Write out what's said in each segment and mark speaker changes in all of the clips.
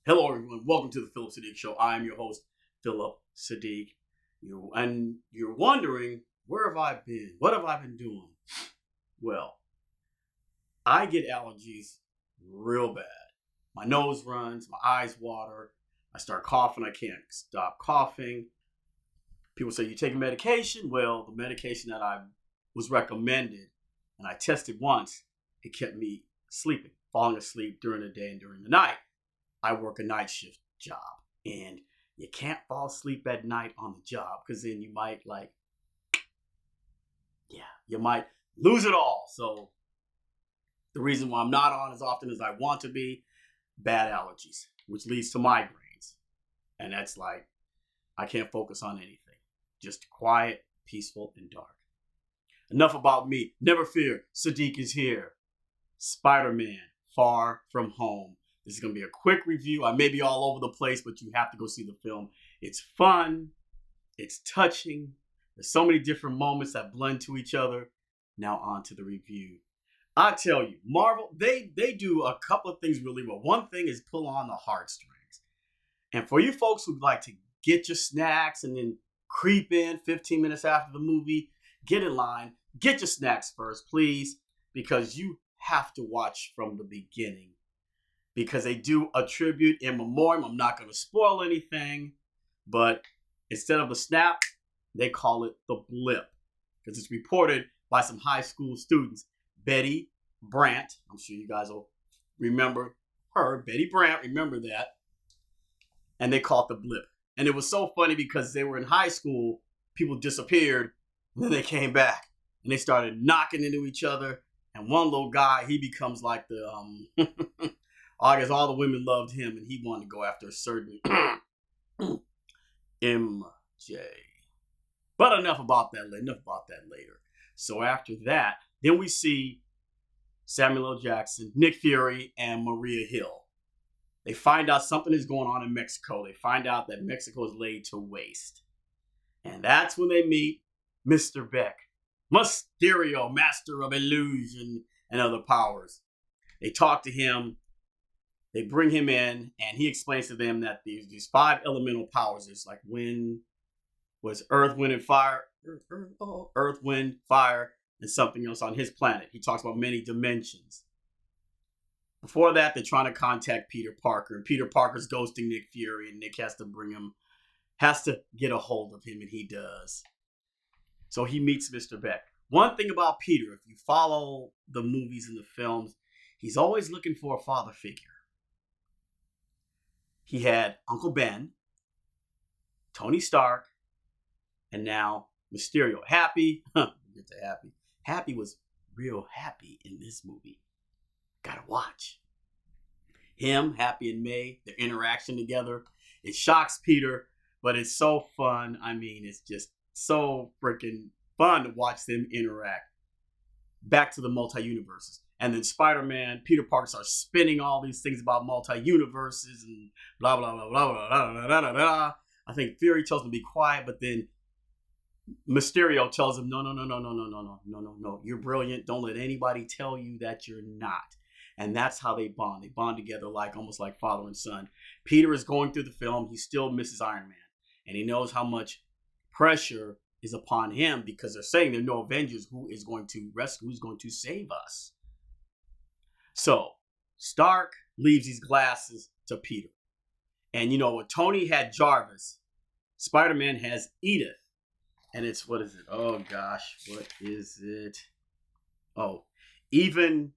Speaker 1: Hello, everyone. Welcome to the Phillip Siddiq Show. I am your host, Phillip Siddiq. You're wondering, where have I been? What have I been doing? Well, I get allergies real bad. My nose runs, my eyes water, I start coughing, I can't stop coughing. People say, you taking medication? Well, the medication that I was recommended, and I tested once, it kept me sleeping, falling asleep during the day and during the night. I work a night shift job, and you can't fall asleep at night on the job because then you might you might lose it all. So the reason why I'm not on as often as I want to be, bad allergies, which leads to migraines. And that's like, I can't focus on anything. Just quiet, peaceful, and dark. Enough about me. Never fear, Siddiq is here. Spiderman, Far From Home. This is going to be a quick review. I may be all over the place, but you have to go see the film. It's fun. It's touching. There's so many different moments that blend to each other. Now on to the review. I tell you, Marvel, they do a couple of things really well. One thing is pull on the heartstrings. And for you folks who like to get your snacks and then creep in 15 minutes after the movie, get in line. Get your snacks first, please, because you have to watch from the beginning. Because they do a tribute in memoriam. I'm not going to spoil anything, but instead of the snap, they call it the blip. Because it's reported by some high school students. Betty Brant, I'm sure you guys will remember her. Betty Brant, remember that. And they call it the blip. And it was so funny because they were in high school, people disappeared, and then they came back. And they started knocking into each other. And one little guy, he becomes like the... I guess all the women loved him, and he wanted to go after a certain MJ. But enough about that later. So after that, then we see Samuel L. Jackson, Nick Fury, and Maria Hill. They find out something is going on in Mexico. They find out that Mexico is laid to waste. And that's when they meet Mr. Beck, Mysterio, master of illusion and other powers. They talk to him. They bring him in, and he explains to them that these 5 elemental powers is like earth, wind, and fire. Earth, wind, fire, and something else on his planet. He talks about many dimensions. Before that, they're trying to contact Peter Parker, and Peter Parker's ghosting Nick Fury, and Nick has to get a hold of him, and he does. So he meets Mr. Beck. One thing about Peter, if you follow the movies and the films, he's always looking for a father figure. He had Uncle Ben, Tony Stark, and now Mysterio. Happy, get to Happy. Happy was real happy in this movie. Gotta watch. Him, Happy, and May, their interaction together. It shocks Peter, but it's so fun. I mean, it's just so freaking fun to watch them interact. Back to the multi-universes. And then Spider-Man, Peter Parker starts spinning all these things about multi-universes and blah, blah, blah, blah, blah, blah, blah, blah, blah. I think Fury tells him to be quiet, but then Mysterio tells him, no, you're brilliant. Don't let anybody tell you that you're not. And that's how they bond. They bond together almost like father and son. Peter is going through the film. He still misses Iron Man. And he knows how much pressure is upon him because they're saying there are no Avengers. Who is going to rescue? Who's going to save us? So, Stark leaves these glasses to Peter. And Tony had Jarvis, Spider-Man has Edith. And it's, what is it? Oh gosh, what is it? Oh, even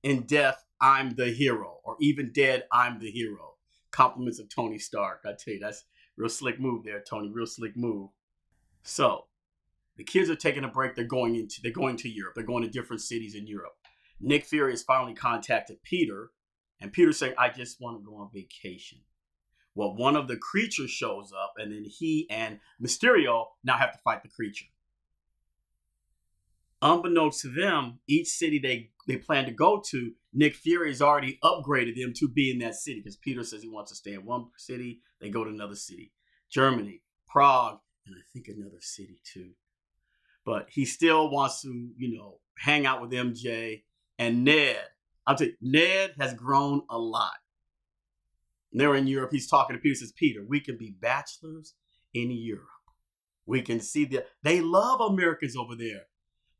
Speaker 1: in death, I'm the hero. Or even dead, I'm the hero. Compliments of Tony Stark. I tell you, that's a real slick move there, Tony. Real slick move. So, the kids are taking a break. They're going to Europe. They're going to different cities in Europe. Nick Fury has finally contacted Peter, and Peter's saying, I just want to go on vacation. Well, one of the creatures shows up, and then he and Mysterio now have to fight the creature. Unbeknownst to them, each city they plan to go to, Nick Fury has already upgraded them to be in that city, because Peter says he wants to stay in one city, they go to another city. Germany, Prague, and I think another city too. But he still wants to, hang out with MJ. And Ned, I'll tell you, Ned has grown a lot. They're in Europe. He's talking to Peter. Says, Peter, we can be bachelors in Europe. We can see they love Americans over there.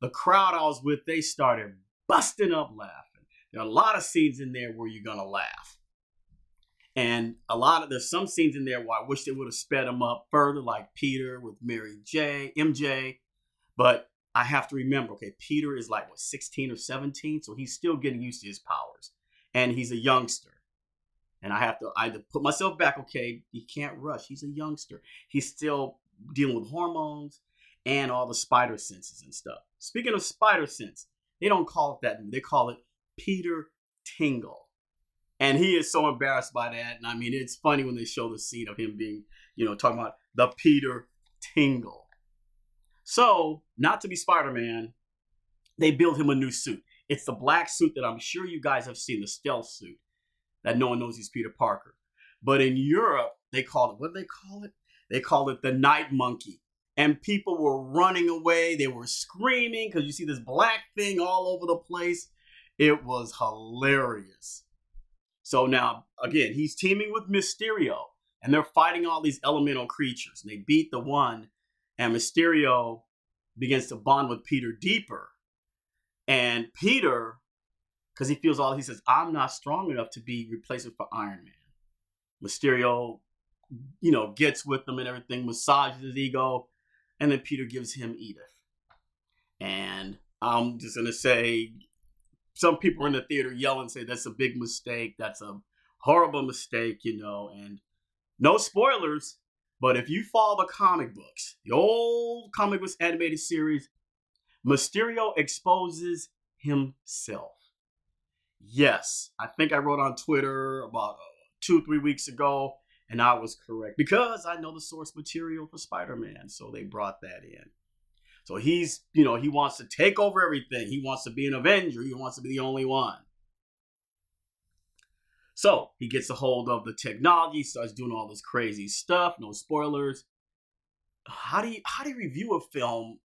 Speaker 1: The crowd I was with, they started busting up laughing. There are a lot of scenes in there where you're gonna laugh. And there's some scenes in there where I wish they would have sped them up further, like Peter with MJ. But I have to remember, okay, Peter is like, 16 or 17? So he's still getting used to his powers. And he's a youngster. And I have to either put myself back, okay, he can't rush. He's a youngster. He's still dealing with hormones and all the spider senses and stuff. Speaking of spider sense, they don't call it that. They call it Peter Tingle. And he is so embarrassed by that. And I mean, it's funny when they show the scene of him being, talking about the Peter Tingle. So, not to be Spider-Man, they build him a new suit. It's the black suit that I'm sure you guys have seen, the stealth suit, that no one knows he's Peter Parker. But in Europe, they call it, what do they call it? They call it the Night Monkey. And people were running away. They were screaming because you see this black thing all over the place. It was hilarious. So now, again, he's teaming with Mysterio. And they're fighting all these elemental creatures. And they beat the one. And Mysterio begins to bond with Peter deeper. And Peter, because he says, I'm not strong enough to be replacement for Iron Man. Mysterio, gets with him and everything, massages his ego. And then Peter gives him Edith. And I'm just going to say, some people in the theater yell and say, that's a big mistake. That's a horrible mistake, and no spoilers. But if you follow the comic books, the old comic books animated series, Mysterio exposes himself. Yes, I think I wrote on Twitter about 2-3 weeks ago, and I was correct because I know the source material for Spider-Man, so they brought that in. So he's, he wants to take over everything. He wants to be an Avenger. He wants to be the only one. So he gets a hold of the technology, starts doing all this crazy stuff. No spoilers. How do you review a film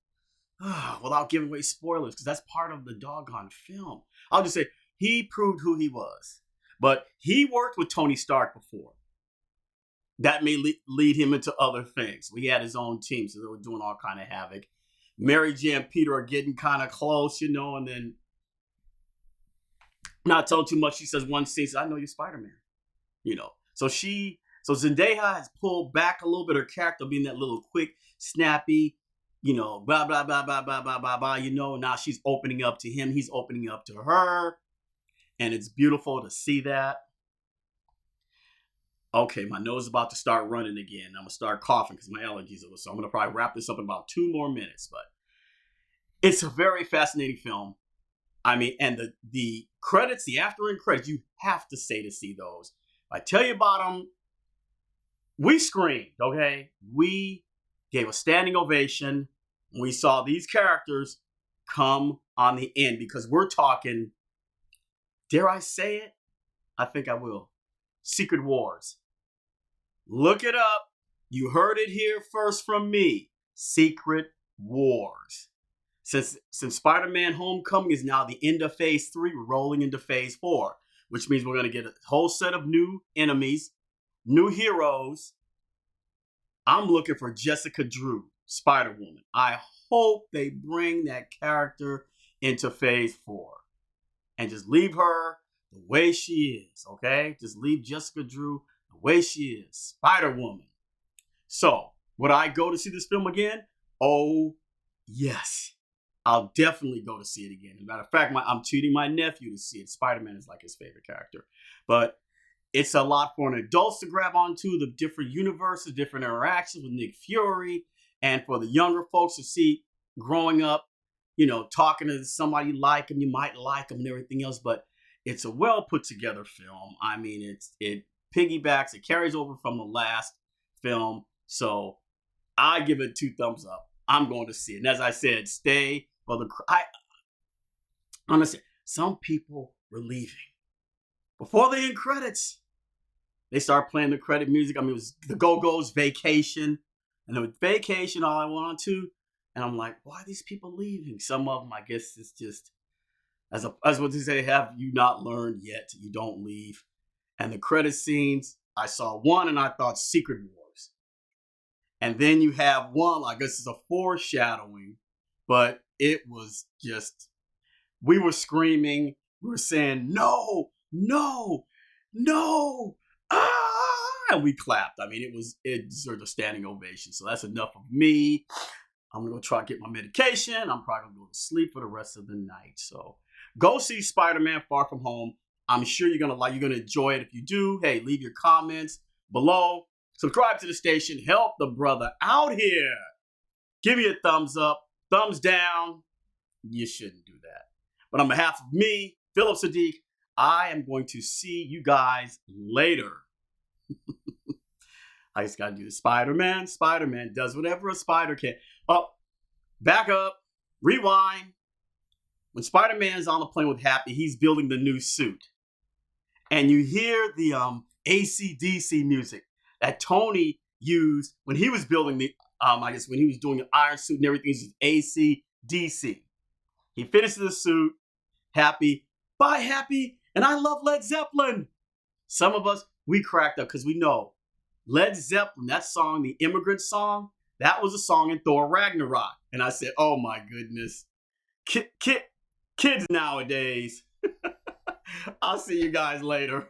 Speaker 1: without giving away spoilers? Because that's part of the doggone film. I'll just say he proved who he was. But he worked with Tony Stark before. That may lead him into other things. We had his own team, so they were doing all kind of havoc. Mary J and Peter are getting kind of close, and then not telling too much. She says one scene, I know you're Spider-Man, So Zendaya has pulled back a little bit, her character being that little quick, snappy, blah, blah, blah, blah, blah, blah, blah, blah, now she's opening up to him. He's opening up to her. And it's beautiful to see that. Okay, my nose is about to start running again. I'm going to start coughing because my allergies are. So I'm going to probably wrap this up in about 2 more minutes. But it's a very fascinating film. I mean, and the credits, the after-end credits, you have to stay to see those. If I tell you about them, we screamed, okay? We gave a standing ovation when we saw these characters come on the end because we're talking, dare I say it? I think I will. Secret Wars. Look it up. You heard it here first from me. Secret Wars. Since Spider-Man Homecoming is now the end of phase 3, we're rolling into phase 4, which means we're going to get a whole set of new enemies, new heroes. I'm looking for Jessica Drew, Spider-Woman. I hope they bring that character into phase 4 and just leave her the way she is, okay? Just leave Jessica Drew the way she is, Spider-Woman. So, would I go to see this film again? Oh, yes. I'll definitely go to see it again. As a matter of fact, I'm treating my nephew to see it. Spider-Man is like his favorite character. But it's a lot for an adults to grab onto, the different universes, different interactions with Nick Fury, and for the younger folks to see growing up, talking to somebody you like him, you might like him and everything else. But it's a well put together film. I mean, it piggybacks, it carries over from the last film. So I give it 2 thumbs up. I'm going to see it. And as I said, stay for the. Honestly, some people were leaving before the end credits. They start playing the credit music. I mean, it was the Go-Go's Vacation, and it was Vacation all I wanted to. And I'm like, why are these people leaving? Some of them, I guess, it's just as what they say, have you not learned yet? You don't leave. And the credit scenes, I saw one and I thought Secret Wars. And then you have one, I guess it's a foreshadowing, but it was just, we were screaming, we were saying, no, no, no, and we clapped. I mean, it deserved a standing ovation. So that's enough of me. I'm going to try to get my medication. I'm probably going to go to sleep for the rest of the night. So go see Spider-Man Far From Home. I'm sure you're going to enjoy it. If you do, hey, leave your comments below. Subscribe to the station. Help the brother out here. Give me a thumbs up, thumbs down. You shouldn't do that. But on behalf of me, Phillip Siddiq, I am going to see you guys later. I just got to do the Spider-Man. Spider-Man does whatever a spider can. Up, back up, rewind. When Spider-Man's on the plane with Happy, he's building the new suit. And you hear the AC/DC music that Tony used when he was building the, I guess when he was doing the iron suit and everything, he's AC/DC. He finishes the suit, Happy, bye Happy, and I love Led Zeppelin. Some of us, we cracked up because we know Led Zeppelin, that song, the Immigrant Song, that was a song in Thor Ragnarok. And I said, oh my goodness, kids nowadays. I'll see you guys later.